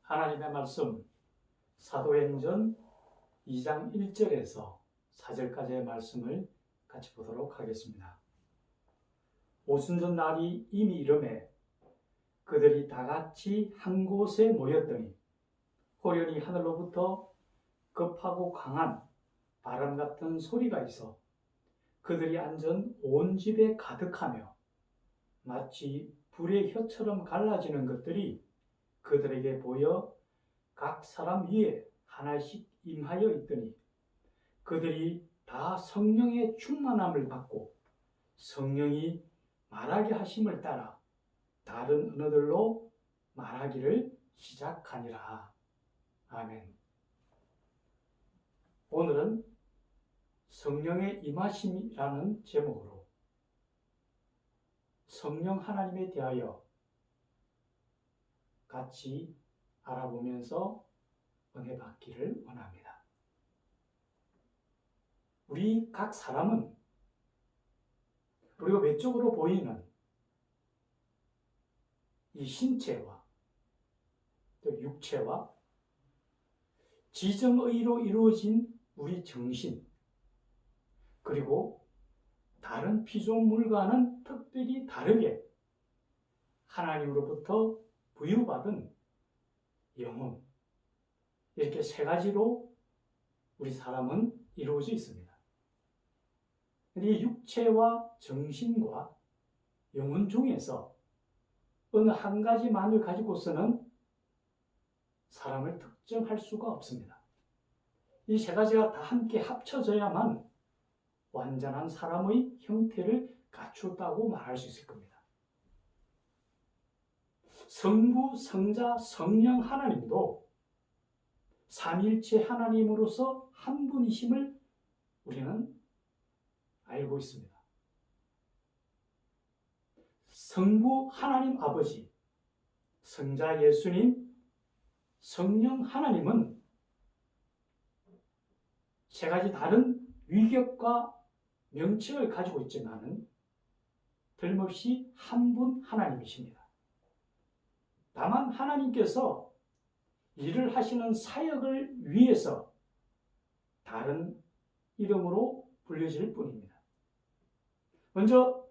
하나님의 말씀 사도행전 2장 1절에서 4절까지의 말씀을 같이 보도록 하겠습니다. 오순절 날이 이미 이르매 그들이 다 같이 한 곳에 모였더니 호련히 하늘로부터 급하고 강한 바람 같은 소리가 있어 그들이 앉은 온 집에 가득하며 마치 불의 혀처럼 갈라지는 것들이 그들에게 보여 각 사람 위에 하나씩 임하여 있더니 그들이 다 성령의 충만함을 받고 성령이 말하게 하심을 따라 다른 언어들로 말하기를 시작하니라. 아멘. 오늘은 성령의 임하심이라는 제목으로 성령 하나님에 대하여 같이 알아보면서 은혜 받기를 원합니다. 우리 각 사람은 우리가 외적으로 보이는 이 신체와 또 육체와 지정의로 이루어진 우리 정신 그리고 다른 피조물과는 특별히 다르게 하나님으로부터 부여받은 영혼 이렇게 세 가지로 우리 사람은 이루어져 있습니다. 이 육체와 정신과 영혼 중에서 어느 한 가지만을 가지고서는 사람을 특정할 수가 없습니다. 이 세 가지가 다 함께 합쳐져야만 완전한 사람의 형태를 갖췄다고 말할 수 있을 겁니다. 성부, 성자, 성령 하나님도 삼위일체 하나님으로서 한 분이심을 우리는 알고 있습니다. 성부 하나님 아버지, 성자 예수님, 성령 하나님은 세 가지 다른 위격과 명칭을 가지고 있지만은 틀림없이 한 분 하나님이십니다. 다만 하나님께서 일을 하시는 사역을 위해서 다른 이름으로 불려질 뿐입니다. 먼저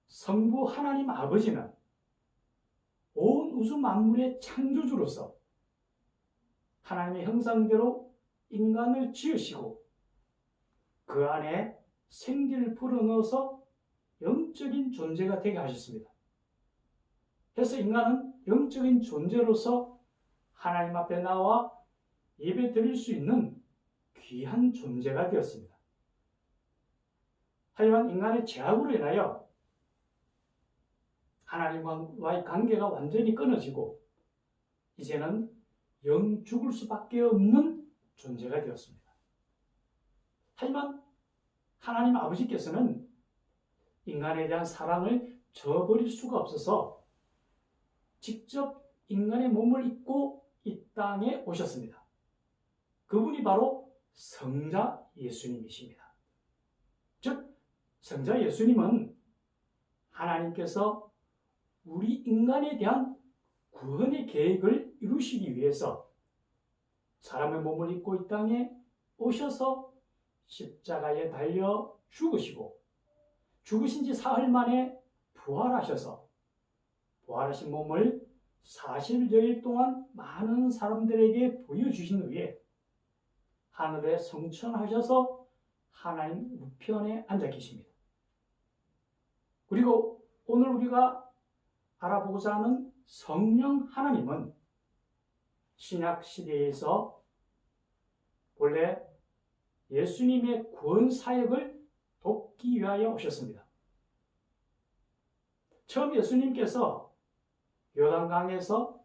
성부 하나님 아버지는 온 우주 만물의 창조주로서 하나님의 형상대로 인간을 지으시고 그 안에 생기를 불어넣어서 영적인 존재가 되게 하셨습니다. 그래서 인간은 영적인 존재로서 하나님 앞에 나와 예배 드릴 수 있는 귀한 존재가 되었습니다. 하지만 인간의 죄악으로 인하여 하나님과의 관계가 완전히 끊어지고 이제는 영 죽을 수밖에 없는 존재가 되었습니다. 하지만 하나님 아버지께서는 인간에 대한 사랑을 저버릴 수가 없어서 직접 인간의 몸을 입고 이 땅에 오셨습니다. 그분이 바로 성자 예수님이십니다. 즉 성자 예수님은 하나님께서 우리 인간에 대한 구원의 계획을 이루시기 위해서 사람의 몸을 입고 이 땅에 오셔서 십자가에 달려 죽으시고 죽으신 지 사흘 만에 부활하셔서 부활하신 몸을 40여일 동안 많은 사람들에게 보여주신 후에 하늘에 성천하셔서 하나님 우편에 앉아 계십니다. 그리고 오늘 우리가 알아보고자 하는 성령 하나님은 신약 시대에서 본래 예수님의 구원 사역을 돕기 위하여 오셨습니다. 처음 예수님께서 요단강에서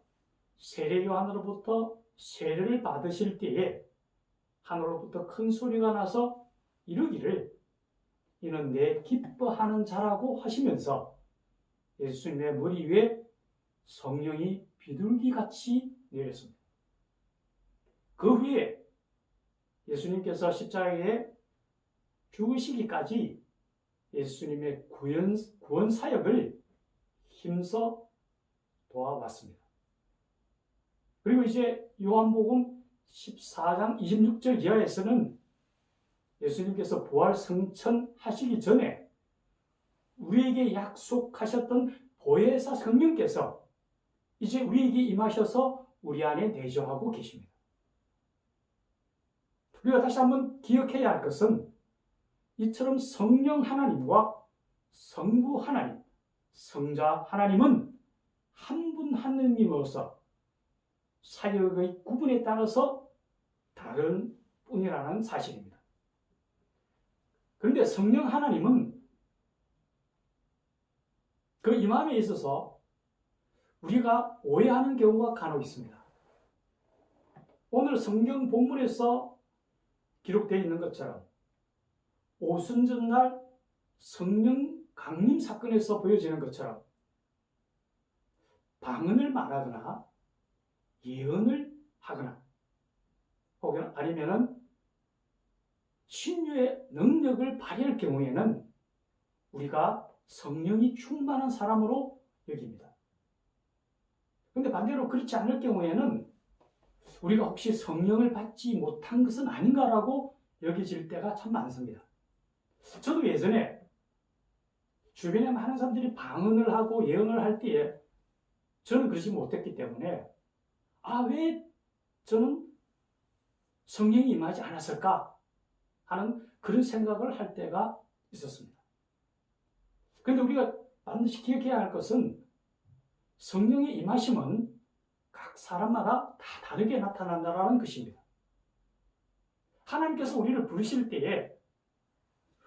세례 요한으로부터 세례를 받으실 때에 하늘로부터 큰 소리가 나서 이르기를 이는 내 기뻐하는 자라고 하시면서 예수님의 머리 위에 성령이 비둘기같이 내렸습니다. 그 후에 예수님께서 십자가에 죽으시기까지 예수님의 구원 사역을 힘써 도와왔습니다. 그리고 이제 요한복음 14장 26절 이하에서는 예수님께서 부활 승천하시기 전에 우리에게 약속하셨던 보혜사 성령께서 이제 우리에게 임하셔서 우리 안에 내주하고 계십니다. 우리가 다시 한번 기억해야 할 것은 이처럼 성령 하나님과 성부 하나님, 성자 하나님은 한 분 하느님으로서 사역의 구분에 따라서 다른 뿐이라는 사실입니다. 그런데 성령 하나님은 그 임함에 있어서 우리가 오해하는 경우가 간혹 있습니다. 오늘 성경 본문에서 기록되어 있는 것처럼 오순절날 성령 강림 사건에서 보여지는 것처럼 방언을 말하거나 예언을 하거나 혹은 아니면은 신유의 능력을 발휘할 경우에는 우리가 성령이 충만한 사람으로 여깁니다. 그런데 반대로 그렇지 않을 경우에는 우리가 혹시 성령을 받지 못한 것은 아닌가라고 여겨질 때가 참 많습니다. 저도 예전에 주변에 많은 사람들이 방언을 하고 예언을 할 때에 저는 그러지 못했기 때문에 왜 저는 성령이 임하지 않았을까 하는 그런 생각을 할 때가 있었습니다. 그런데 우리가 반드시 기억해야 할 것은 성령의 임하심은 각 사람마다 다 다르게 나타난다는 것입니다. 하나님께서 우리를 부르실 때에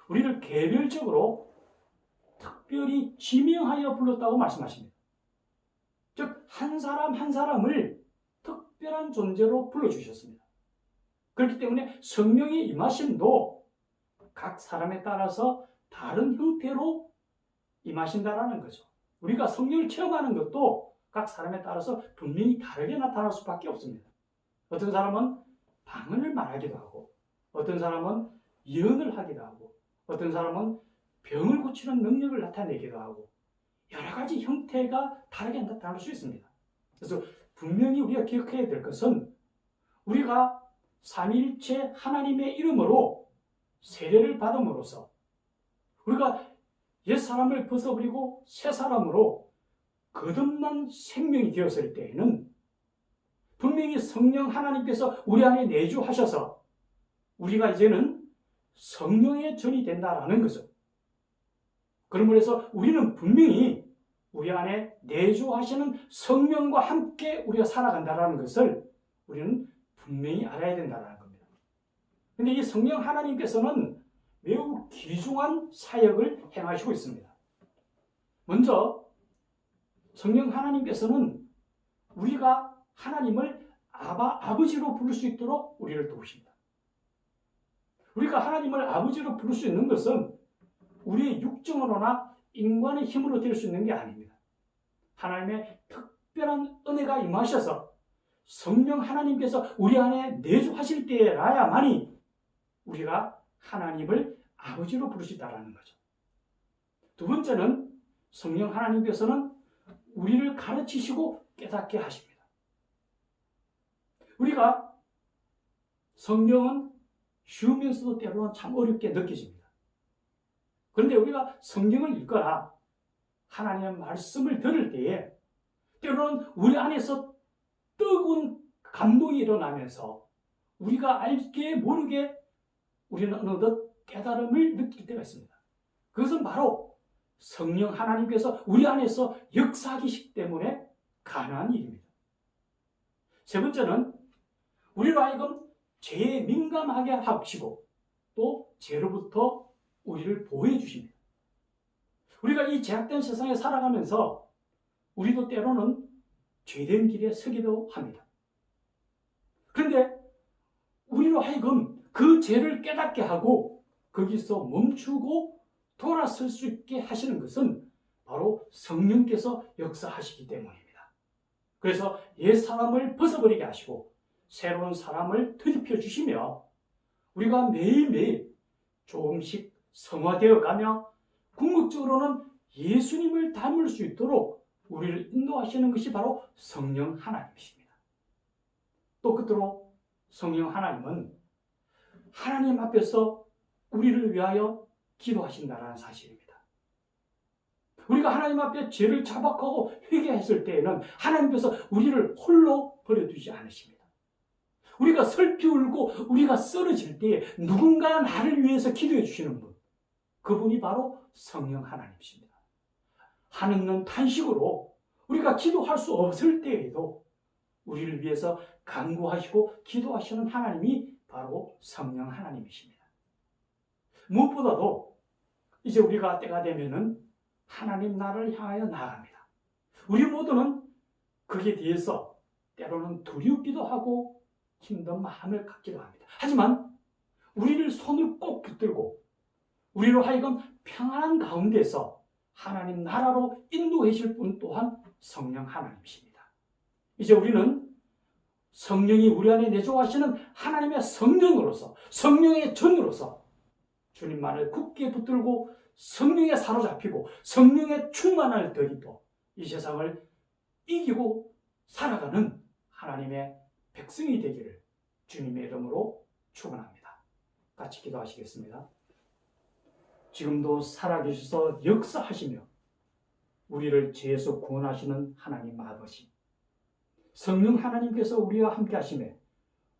우리를 개별적으로 특별히 지명하여 불렀다고 말씀하십니다. 즉, 한 사람 한 사람을 특별한 존재로 불러주셨습니다. 그렇기 때문에 성령의 임하심도 각 사람에 따라서 다른 형태로 임하신다라는 거죠. 우리가 성령을 체험하는 것도 각 사람에 따라서 분명히 다르게 나타날 수밖에 없습니다. 어떤 사람은 방언을 말하기도 하고, 어떤 사람은 예언을 하기도 하고, 어떤 사람은 병을 고치는 능력을 나타내기도 하고, 여러 가지 형태가 다르게 나타날 수 있습니다. 그래서 분명히 우리가 기억해야 될 것은 우리가 삼위일체 하나님의 이름으로 세례를 받음으로써 우리가 옛사람을 벗어버리고 새사람으로 거듭난 생명이 되었을 때에는 분명히 성령 하나님께서 우리 안에 내주하셔서 우리가 이제는 성령의 전이 된다라는 거죠. 그러므로 해서 우리는 분명히 우리 안에 내주하시는 성령과 함께 우리가 살아간다는 것을 우리는 분명히 알아야 된다는 겁니다. 그런데 이 성령 하나님께서는 매우 귀중한 사역을 행하시고 있습니다. 먼저 성령 하나님께서는 우리가 하나님을 아버지로 부를 수 있도록 우리를 도우십니다. 우리가 하나님을 아버지로 부를 수 있는 것은 우리의 육정으로나 인간의 힘으로 될 수 있는 게 아닙니다. 하나님의 특별한 은혜가 임하셔서 성령 하나님께서 우리 안에 내주하실 때라야만이 우리가 하나님을 아버지로 부를 수 있다는 거죠. 두 번째는 성령 하나님께서는 우리를 가르치시고 깨닫게 하십니다. 우리가 성경은 쉬우면서도 때로는 참 어렵게 느껴집니다. 그런데 우리가 성경을 읽거나 하나님의 말씀을 들을 때에 때로는 우리 안에서 뜨거운 감동이 일어나면서 우리가 알게 모르게 우리는 어느덧 깨달음을 느낄 때가 있습니다. 그것은 바로 성령 하나님께서 우리 안에서 역사하시기 때문에 가능한 일입니다. 세 번째는 우리로 하여금 죄에 민감하게 하시고 또 죄로부터 우리를 보호해 주십니다. 우리가 이 죄악된 세상에 살아가면서 우리도 때로는 죄된 길에 서기도 합니다. 그런데 우리로 하여금 그 죄를 깨닫게 하고 거기서 멈추고 돌아설 수 있게 하시는 것은 바로 성령께서 역사하시기 때문입니다. 그래서 옛 사람을 벗어버리게 하시고 새로운 사람을 드립혀 주시며 우리가 매일매일 조금씩 성화되어 가며 궁극적으로는 예수님을 닮을 수 있도록 우리를 인도하시는 것이 바로 성령 하나님이십니다. 또 끝으로 성령 하나님은 하나님 앞에서 우리를 위하여 기도하신다는 사실입니다. 우리가 하나님 앞에 죄를 자박하고 회개했을 때에는 하나님께서 우리를 홀로 버려두지 않으십니다. 우리가 슬피 울고 우리가 쓰러질 때에 누군가 나를 위해서 기도해 주시는 분, 그분이 바로 성령 하나님이십니다. 하느님 탄식으로 우리가 기도할 수 없을 때에도 우리를 위해서 간구하시고 기도하시는 하나님이 바로 성령 하나님이십니다. 무엇보다도 이제 우리가 때가 되면은 하나님 나라를 향하여 나아갑니다. 우리 모두는 거기에 대해서 때로는 두렵기도 하고 힘든 마음을 갖기도 합니다. 하지만 우리를 손을 꼭 붙들고 우리로 하여금 평안한 가운데서 하나님 나라로 인도해 주실 분 또한 성령 하나님이십니다. 이제 우리는 성령이 우리 안에 내주하시는 하나님의 성령으로서, 성령의 전으로서 주님만을 굳게 붙들고 성령에 사로잡히고 성령의 충만을 더 입어 이 세상을 이기고 살아가는 하나님의 백성이 되기를 주님의 이름으로 축원합니다. 같이 기도하시겠습니다. 지금도 살아계셔서 역사하시며 우리를 죄에서 구원하시는 하나님 아버지, 성령 하나님께서 우리와 함께 하시매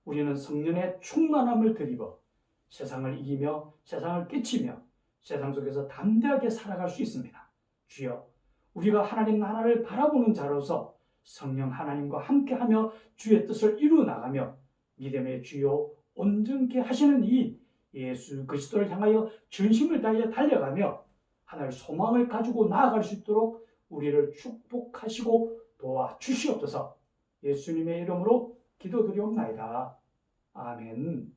우리는 성령의 충만함을 드리고 세상을 이기며 세상을 깨치며 세상 속에서 담대하게 살아갈 수 있습니다. 주여, 우리가 하나님 나라를 바라보는 자로서 성령 하나님과 함께하며 주의 뜻을 이루어 나가며 믿음의 주요 온전케 하시는 이 예수 그리스도를 향하여 전심을 다하여 달려가며 하나님의 소망을 가지고 나아갈 수 있도록 우리를 축복하시고 도와주시옵소서. 예수님의 이름으로 기도드리옵나이다. 아멘.